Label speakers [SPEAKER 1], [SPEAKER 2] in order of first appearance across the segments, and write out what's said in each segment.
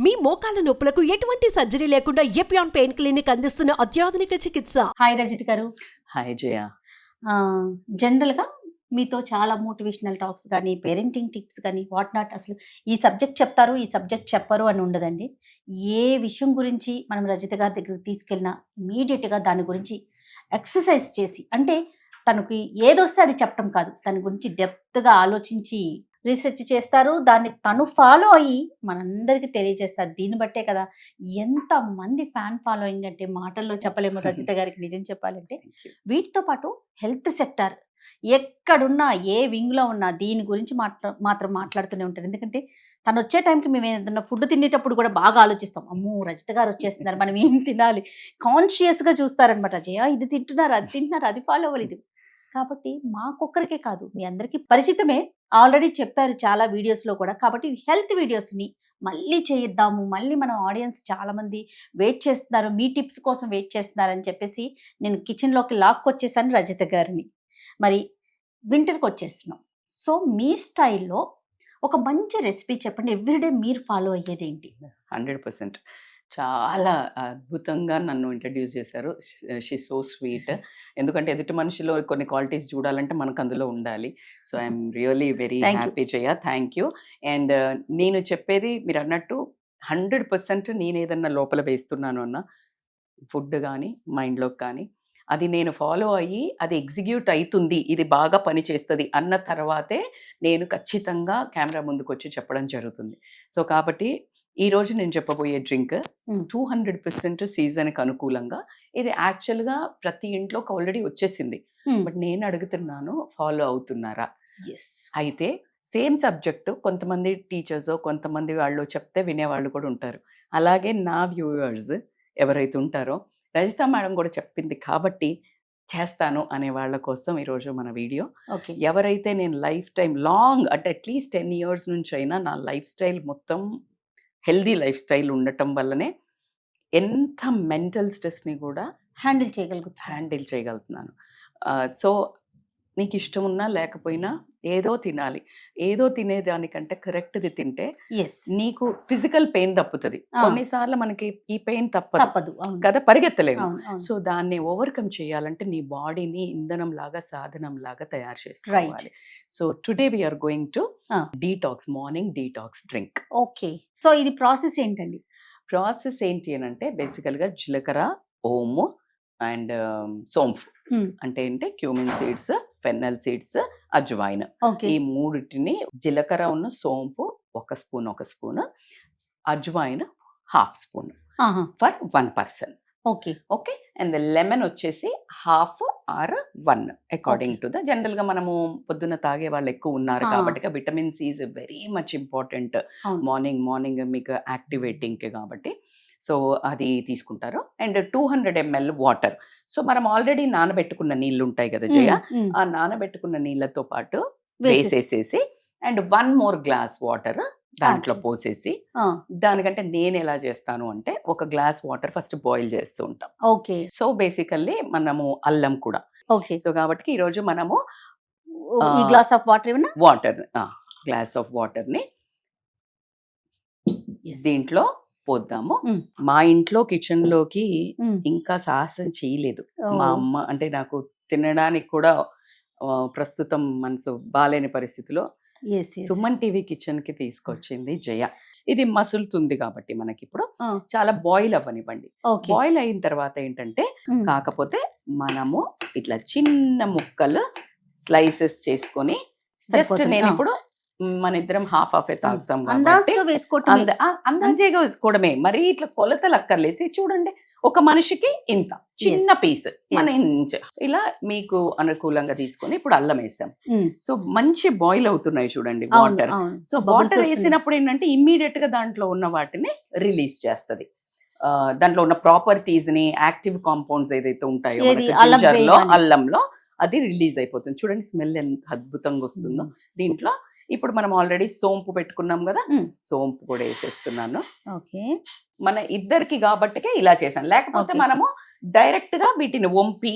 [SPEAKER 1] మీ మోకాల నొప్పులకు ఎటువంటి సర్జరీ లేకుండా ఎపియాన్ పెయిన్ క్లినిక్ అందిస్తున్న అత్యాధునిక చికిత్స.
[SPEAKER 2] హాయ్ రజిత్ గారు.
[SPEAKER 3] హాయ్ జయ.
[SPEAKER 2] జనరల్గా మీతో చాలా మోటివేషనల్ టాక్స్ కానీ పేరెంటింగ్ టిప్స్ కానీ వాట్ నాట్, అసలు ఈ సబ్జెక్ట్ చెప్తారు ఈ సబ్జెక్ట్ చెప్పరు అని ఉండదండి. ఏ విషయం గురించి మనం రజిత గారి దగ్గరికి తీసుకెళ్ళినా ఇమీడియట్గా దాని గురించి ఎక్సర్సైజ్ చేసి, అంటే తనకి ఏదొస్తే అది చెప్పడం కాదు, దాని గురించి డెప్త్గా ఆలోచించి రీసెర్చ్ చేస్తారు, దాన్ని తను ఫాలో అయ్యి మనందరికీ తెలియజేస్తారు. దీన్ని బట్టే కదా ఎంతమంది ఫ్యాన్ ఫాలోయింగ్ అంటే మాటల్లో చెప్పలేము రజిత గారికి. నిజం చెప్పాలంటే వీటితో పాటు హెల్త్ సెక్టార్ ఎక్కడున్నా ఏ వింగ్లో ఉన్నా దీని గురించి మాత్రం మాట్లాడుతూనే ఉంటారు. ఎందుకంటే తను వచ్చే టైంకి మేము ఏదైనా ఫుడ్ తినేటప్పుడు కూడా బాగా ఆలోచిస్తాం, అమ్మో రజిత గారు వచ్చేస్తున్నారు మనం ఏం తినాలి, కాన్షియస్గా చూస్తారనమాట. జయ ఇది తింటున్నారు అది తింటున్నారు అది ఫాలో అవ్వాలి ఇది. కాబట్టి మాకొక్కరికే కాదు మీ అందరికీ పరిచితమే, ఆల్రెడీ చెప్పారు చాలా వీడియోస్లో కూడా. కాబట్టి హెల్త్ వీడియోస్ని మళ్ళీ చేయిద్దాము, మళ్ళీ మన ఆడియన్స్ చాలామంది వెయిట్ చేస్తున్నారు, మీ టిప్స్ కోసం వెయిట్ చేస్తున్నారు అని చెప్పేసి నేను కిచెన్లోకి లాక్కొచ్చేసాను రజిత గారిని. మరి వింటర్కి వచ్చేస్తున్నాం, సో మీ స్టైల్లో ఒక మంచి రెసిపీ చెప్పండి. ఎవ్రీడే మీరు ఫాలో అయ్యేది ఏంటి?
[SPEAKER 3] 100% చాలా అద్భుతంగా నన్ను ఇంట్రడ్యూస్ చేశారు. She so sweet. ఎందుకంటే ఎదుటి మనిషిలో కొన్ని క్వాలిటీస్ చూడాలంటే మనకు అందులో ఉండాలి. So I'm really very happy Jaya, thank you. And నేను చెప్పేది మీరు అన్నట్టు 100% నేను ఏదన్నా లోపల వేస్తున్నాను అన్న ఫుడ్ కానీ మైండ్లోకి కానీ అది నేను ఫాలో అయ్యి అది ఎగ్జిక్యూట్ అవుతుంది, ఇది బాగా పనిచేస్తుంది అన్న తర్వాతే నేను ఖచ్చితంగా కెమెరా ముందుకు వచ్చి చెప్పడం జరుగుతుంది. సో కాబట్టి ఈరోజు నేను చెప్పబోయే డ్రింక్ 200% సీజన్కి అనుకూలంగా, ఇది యాక్చువల్గా ప్రతి ఇంట్లోకి ఆల్రెడీ వచ్చేసింది. బట్ నేను అడుగుతున్నాను, ఫాలో అవుతున్నారా? అయితే సేమ్ సబ్జెక్టు కొంతమంది టీచర్స్ కొంతమంది వాళ్ళు చెప్తే వినేవాళ్ళు కూడా ఉంటారు. అలాగే నా వ్యూవర్స్ ఎవరైతే ఉంటారో రజిత మేడం కూడా చెప్పింది కాబట్టి చేస్తాను అనే వాళ్ళ కోసం ఈరోజు మన వీడియో. ఎవరైతే నేను లైఫ్ టైం లాంగ్ అంటే అట్లీస్ట్ 10 years నుంచి అయినా నా లైఫ్ స్టైల్ మొత్తం హెల్దీ లైఫ్ స్టైల్ ఉండటం వల్లనే ఎంత మెంటల్ స్ట్రెస్ని కూడా
[SPEAKER 2] హ్యాండిల్
[SPEAKER 3] చేయగలుగుతున్నాను. సో నీకు ఇష్టం ఉన్నా లేకపోయినా ఏదో తినాలి, ఏదో తినేదానికంటే కరెక్ట్ది తింటే నీకు ఫిజికల్ పెయిన్ తప్పుతుంది. కొన్నిసార్లు మనకి ఈ పెయిన్ తప్పదు కదా, పరిగెత్తలేము. సో దాన్ని ఓవర్కమ్ చేయాలంటే నీ బాడీని ఇంధనం లాగా సాధనం లాగా తయారు చేసుకోవాలి. So today we are going to detox, morning detox drink.
[SPEAKER 2] Okay, so ఇది ప్రాసెస్ ఏంటండి?
[SPEAKER 3] ప్రాసెస్ ఏంటి అని అంటే బేసికల్గా జీలకర్ర, ఓము అండ్ సోంఫ్ అంటే ఏంటి cumin seeds, fennel seeds, ajwain, ఈ మూడిటిని జీలకర్ర ఉన్న సోంపు 1 spoon, ajwain 1/2 spoon for 1 person.
[SPEAKER 2] Okay,
[SPEAKER 3] and lemon వచ్చేసి 1/2 or 1 అకార్డింగ్ టు ద. జనరల్గా మనము పొద్దున్న తాగే వాళ్ళు ఎక్కువ ఉన్నారు కాబట్టి vitamin C is very much important morning మీకు యాక్టివేటింగ్కి కాబట్టి. సో అది తీసుకుంటారు. And 200 ml water. సో మనం ఆల్రెడీ నానబెట్టుకున్న నీళ్ళు ఉంటాయి కదా జయ, ఆ నానబెట్టుకున్న నీళ్ళతో పాటు వేసేసేసి అండ్ 1 more గ్లాస్ వాటర్ దాంట్లో పోసేసి, దానికంటే నేను ఎలా చేస్తాను అంటే 1 గ్లాస్ వాటర్ ఫస్ట్ బాయిల్ చేస్తూ ఉంటాం.
[SPEAKER 2] ఓకే,
[SPEAKER 3] సో బేసికల్లీ మనము అల్లం కూడా.
[SPEAKER 2] ఓకే,
[SPEAKER 3] సో కాబట్టి ఈరోజు మనము
[SPEAKER 2] గ్లాస్ ఆఫ్
[SPEAKER 3] గ్లాస్ ఆఫ్ వాటర్ని దీంట్లో పోద్దాము. మా ఇంట్లో కిచెన్ లోకి ఇంకా సాహసం చేయలేదు మా అమ్మ. అంటే నాకు తినడానికి కూడా ప్రస్తుతం మనసు బాలేని పరిస్థితిలో సుమన్ టీవీ కిచెన్ కి తీసుకొచ్చింది జయ. ఇది మసులుతుంది కాబట్టి మనకి ఇప్పుడు చాలా బాయిల్ అవ్వనివ్వండి. బాయిల్ అయిన తర్వాత ఏంటంటే కాకపోతే మనము ఇట్లా చిన్న ముక్కలు స్లైసెస్ చేసుకొని, జస్ట్ నేను ఇప్పుడు మన ఇద్దరం హాఫ్ తాగుతాం అందాజేగా వేసుకోవడమే, మరి ఇట్లా కొలతలు అక్కర్లేసి. చూడండి, ఒక మనిషికి ఇంత చిన్న పీస్ మన ఇంచ్ ఇలా మీకు అనుకూలంగా తీసుకొని ఇప్పుడు అల్లం వేసాం. సో మంచి బాయిల్ అవుతున్నాయి చూడండి వాటర్. సో వాటర్ వేసినప్పుడు ఏంటంటే ఇమ్మీడియట్ గా దాంట్లో ఉన్న వాటిని రిలీజ్ చేస్తుంది. దాంట్లో ఉన్న ప్రాపర్టీస్ ని, యాక్టివ్ కాంపౌండ్స్ ఏదైతే ఉంటాయో జింజర్లో, అల్లంలో అది రిలీజ్ అయిపోతుంది. చూడండి స్మెల్ ఎంత అద్భుతంగా వస్తుందో. దీంట్లో ఇప్పుడు మనం ఆల్రెడీ సోంపు పెట్టుకున్నాం కదా, సోంపు కూడా వేసేస్తున్నాను. మన ఇద్దరికి కాబట్టికే ఇలా చేశాను. లేకపోతే మనము డైరెక్ట్ గా వీటిని వంపి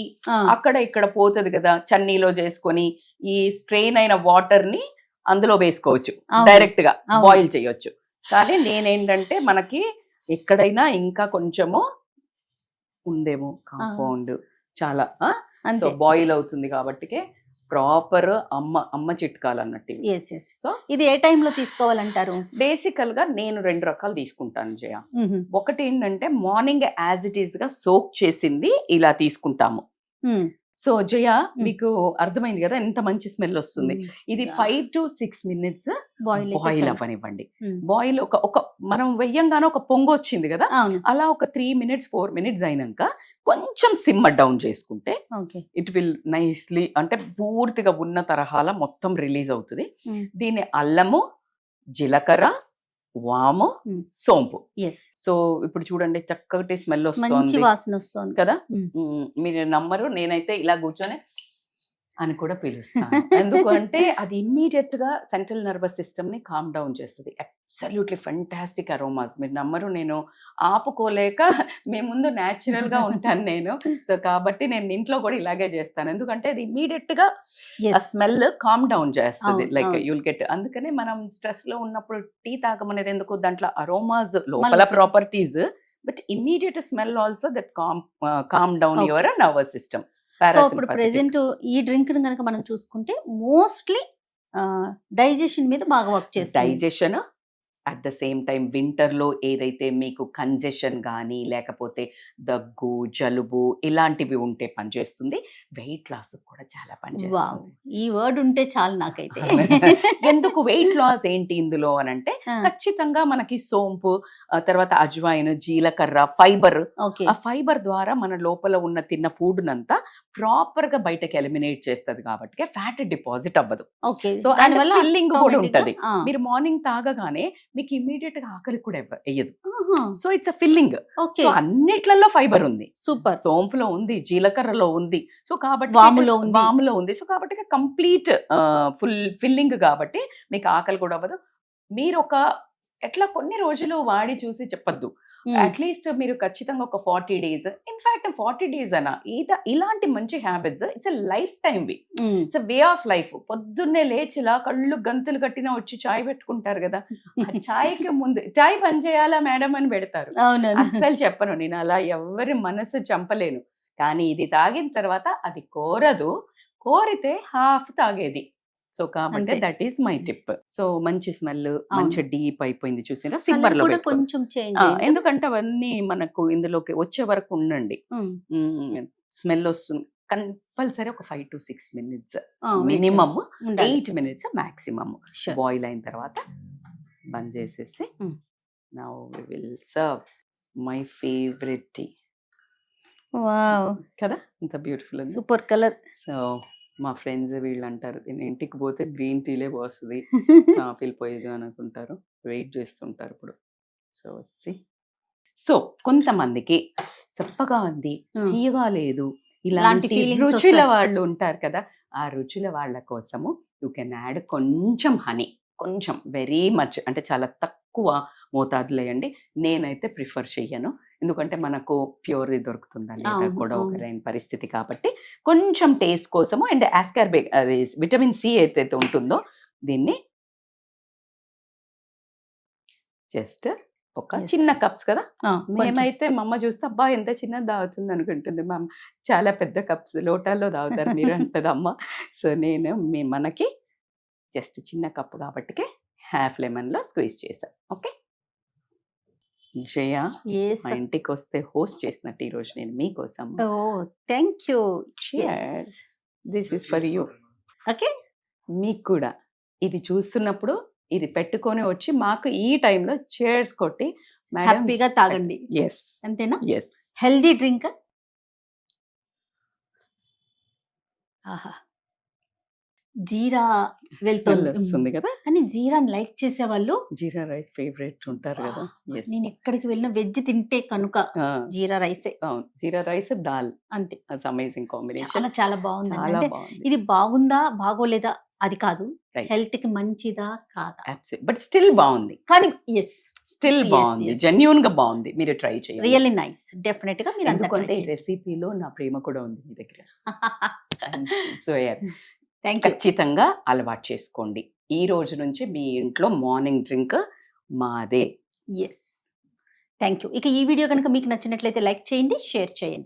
[SPEAKER 3] అక్కడ ఇక్కడ పోతుంది కదా, చన్నీలో చేసుకొని ఈ స్ట్రెయిన్ అయిన వాటర్ ని అందులో వేసుకోవచ్చు, డైరెక్ట్ గా బాయిల్ చేయొచ్చు. కానీ నేనేంటంటే మనకి ఎక్కడైనా ఇంకా కొంచెము ఉందేమో కాంపౌండ్ చాలా సో
[SPEAKER 2] అంతే.
[SPEAKER 3] బాయిల్ అవుతుంది కాబట్టి ప్రాపర్ అమ్మ చిట్కాలు అన్నట్టు ఇవి.
[SPEAKER 2] Yes yes.
[SPEAKER 3] సో
[SPEAKER 2] ఇది ఏ టైంలో తీసుకోవాలంటారు?
[SPEAKER 3] బేసికల్ గా నేను 2 రకాలు తీసుకుంటాను జయ. ఒకటి ఏంటంటే మార్నింగ్ యాజ్ ఇట్ ఈస్ గా సోక్ చేసింది ఇలా తీసుకుంటాము. సో జయ మీకు అర్థమైంది కదా ఎంత మంచి స్మెల్ వస్తుంది. ఇది 5 to 6 minutes బాయిల్ అవ్వనివ్వండి. బాయిల్ ఒక మనం వెయ్యంగానే ఒక పొంగు వచ్చింది కదా, అలా ఒక 3 minutes 4 minutes అయినాక కొంచెం సిమ్మర్ డౌన్ చేసుకుంటే ఇట్ విల్ నైస్లీ అంటే పూర్తిగా ఉన్న తరహాల మొత్తం రిలీజ్ అవుతుంది. దీన్ని అల్లము, జీలకర్ర, వాము, సోంపు. సో ఇప్పుడు చూడండి చక్కటి స్మెల్ వస్తుంది,
[SPEAKER 2] వాసన వస్తుంది
[SPEAKER 3] కదా. మీరు నమ్మరు, నేనైతే ఇలా కూర్చొని అని కూడా పిలుస్తాను. ఎందుకంటే అది ఇమ్మీడియట్ గా సెంట్రల్ నర్వస్ సిస్టమ్ ని కామ్ డౌన్ చేస్తుంది. Absolutely fantastic aromas. మీరు నమ్మరు, నేను ఆపుకోలేక మీ ముందు న్యాచురల్ గా ఉంటాను నేను. సో కాబట్టి నేను ఇంట్లో కూడా ఇలాగే చేస్తాను, ఎందుకంటే అది ఇమ్మీడియట్ గా స్మెల్ కామ్ డౌన్ చేస్తుంది. Like you'll get. అందుకనే మనం స్ట్రెస్ లో ఉన్నప్పుడు టీ తాగమనేది ఎందుకు, దాంట్లో అరోమాస్ లోపల properties, but immediate smell also that calm down your nervous system.
[SPEAKER 2] So ఇప్పుడు ప్రెసెంట్ ఈ డ్రింక్ కనుక మనం చూసుకుంటే మోస్ట్లీ డైజెషన్ మీద బాగా వర్క్ చేస్తుంది.
[SPEAKER 3] Digestion at the same time వింటర్లో ఏదైతే మీకు కంజెషన్ కానీ లేకపోతే దగ్గు, జలుబు ఇలాంటివి ఉంటే పనిచేస్తుంది. వెయిట్ లాస్ కూడా చాలా పనిచేస్తుంది.
[SPEAKER 2] ఈ వర్డ్ ఉంటే చాలు నాకైతే.
[SPEAKER 3] ఎందుకు వెయిట్ లాస్ ఏంటి ఇందులో అని అంటే ఖచ్చితంగా మనకి సోంపు, తర్వాత అజ్వైన్, జీలకర్ర, ఫైబర్. ఆ ఫైబర్ ద్వారా మన లోపల ఉన్న తిన్న ఫుడ్ నంతా ప్రాపర్ గా బయటకి ఎలిమినేట్ చేస్తుంది కాబట్టి ఫ్యాట్ డిపాజిట్ అవ్వదు. సో దానివల్ల ఫిల్లింగ్ కూడా ఉంటది. మీరు మార్నింగ్ తాగగానే మీకు ఇమీడియట్ గా ఆకలి కూడా వేయదు. So it's a filling. So అన్నిట్లలో ఫైబర్ ఉంది.
[SPEAKER 2] సూపర్.
[SPEAKER 3] సోంపులో ఉంది, జీలకర్రలో ఉంది, సో కాబట్టి వాములో ఉంది. సో కాబట్టి కంప్లీట్ ఫుల్ ఫిల్లింగ్ కాబట్టి మీకు ఆకలి కూడా అవ్వదు. మీరు ఒక ఎట్లా కొన్ని రోజులు వాడి చూసి చెప్పద్దు, అట్లీస్ట్ మీరు ఖచ్చితంగా ఒక 40 days, ఇన్ఫాక్ట్ 40 days అనా ఇలాంటి మంచి habits it's life time we, it's way of life. పొద్దున్నే లేచిలా కళ్ళు గంతులు కట్టినా వచ్చి చాయ్ పెట్టుకుంటారు కదా, చాయ్కి ముందు చాయ్ పని చేయాలా మేడం అని పెడతారు. అస్సలు చెప్పను నేను అలా, ఎవరి మనసు చంపలేను. కానీ ఇది తాగిన తర్వాత అది కోరదు, కోరితే హాఫ్ తాగేది. సో కాబట్టి that is my tip. So మంచి స్మెల్, మంచి డీప్ అయిపోయింది చూసినా సిమ్మర్ లో
[SPEAKER 2] కొంచెం
[SPEAKER 3] ఎందుకంటే అవన్నీ మనకు ఇందులోకి వచ్చే వరకు ఉండండి. స్మెల్ వస్తుంది కంపల్సరీ ఒక 5 to 6 minutes minimum, 8 minutes maximum boil అయిన తర్వాత బంద్ చేసేసి now we will serve my favourite tea.
[SPEAKER 2] Wow
[SPEAKER 3] కదా, ఇంత బ్యూటిఫుల్,
[SPEAKER 2] సూపర్ కలర్. సో
[SPEAKER 3] మా ఫ్రెండ్స్ వీళ్ళు అంటారు నేను ఇంటికి పోతే గ్రీన్ టీలే పోస్తుంది, కాఫీలు పోయేది అనుకుంటారు, వెయిట్ చేస్తుంటారు ఇప్పుడు. సో కొంతమందికి చెప్పగా ఉంది, తీయగా లేదు, ఇలాంటి రుచుల వాళ్ళు ఉంటారు కదా, ఆ రుచుల వాళ్ళ కోసము యూ కెన్ యాడ్ కొంచెం హనీ, కొంచెం వెరీ మచ్ అంటే చాలా తక్కువ మోతాదులో వేయండి. నేనైతే ప్రిఫర్ చెయ్యను, ఎందుకంటే మనకు ప్యూర్ది దొరుకుతుందా లేదా కూడా ఒక రైన్ పరిస్థితి కాబట్టి కొంచెం టేస్ట్ కోసము. అండ్ ఆస్కార్బిక్ అది విటమిన్ సి అయితే ఉంటుందో దీన్ని జస్ట్ ఒక చిన్న కప్స్ కదా, మేమైతే మా అమ్మ చూస్తే అబ్బా ఎంత చిన్నది తాగుతుంది అనుకుంటుంది, మా చాలా పెద్ద కప్స్ లోటాల్లో తాగుతారు మీరు అంటది అమ్మ. సో నేను మనకి జస్ట్ చిన్న కప్పు కాబట్టి హాఫ్ లెమన్ లో స్క్వీజ్ చేశాను. ఓకే జయ, మా ఇంటికి వస్తే హోస్ట్ చేసినట్టు ఈ రోజు నేను మీకోసం.
[SPEAKER 2] Thank you.
[SPEAKER 3] This is for you.
[SPEAKER 2] Okay,
[SPEAKER 3] మీకు కూడా ఇది చూస్తున్నప్పుడు ఇది పెట్టుకొని వచ్చి మాకు ఈ టైంలో చేర్స్ కొట్టి
[SPEAKER 2] హ్యాపీగా తాగండి.
[SPEAKER 3] ఎస్,
[SPEAKER 2] అంతేనా?
[SPEAKER 3] Yes,
[SPEAKER 2] healthy drink. ఆహా, జీరా
[SPEAKER 3] వెళ్తుంది కదా,
[SPEAKER 2] కానీ జీరాని లైక్ చేసే వాళ్ళు
[SPEAKER 3] జీరా రైస్ ఫేవరెట్ ఉంటారు కదా.
[SPEAKER 2] నేను ఎక్కడికి వెళ్ళినా వెజ్ తింటే కనుక జీరా రైసే.
[SPEAKER 3] అవును, జీరా రైస్ దాల్,
[SPEAKER 2] అంతే.
[SPEAKER 3] Amazing combination.
[SPEAKER 2] చాలా చాలా బాగుంది. అంటే ఇది బాగుందా బాగోలేదా అది కాదు, హెల్త్ కి మంచిదా కాదా,
[SPEAKER 3] బట్ స్టిల్ బాగుంది.
[SPEAKER 2] కానీ ఎస్,
[SPEAKER 3] స్టిల్ బాగుంది, జెన్యూన్ గా బాగుంది. మీరు ట్రై చేయండి,
[SPEAKER 2] రియల్లీ నైస్. డెఫినెట్ గా మీరు
[SPEAKER 3] ఎందుకంటే ఈ రెసిపీలో నా ప్రేమ కూడా ఉంది మీ దగ్గర. ఖచ్చితంగా అలవాటు చేసుకోండి. ఈ రోజు నుంచి మీ ఇంట్లో మార్నింగ్ డ్రింక్ మాదే.
[SPEAKER 2] ఎస్. Thank you. ఇక ఈ వీడియో కనుక మీకు నచ్చినట్లయితే లైక్ చేయండి, షేర్ చేయండి.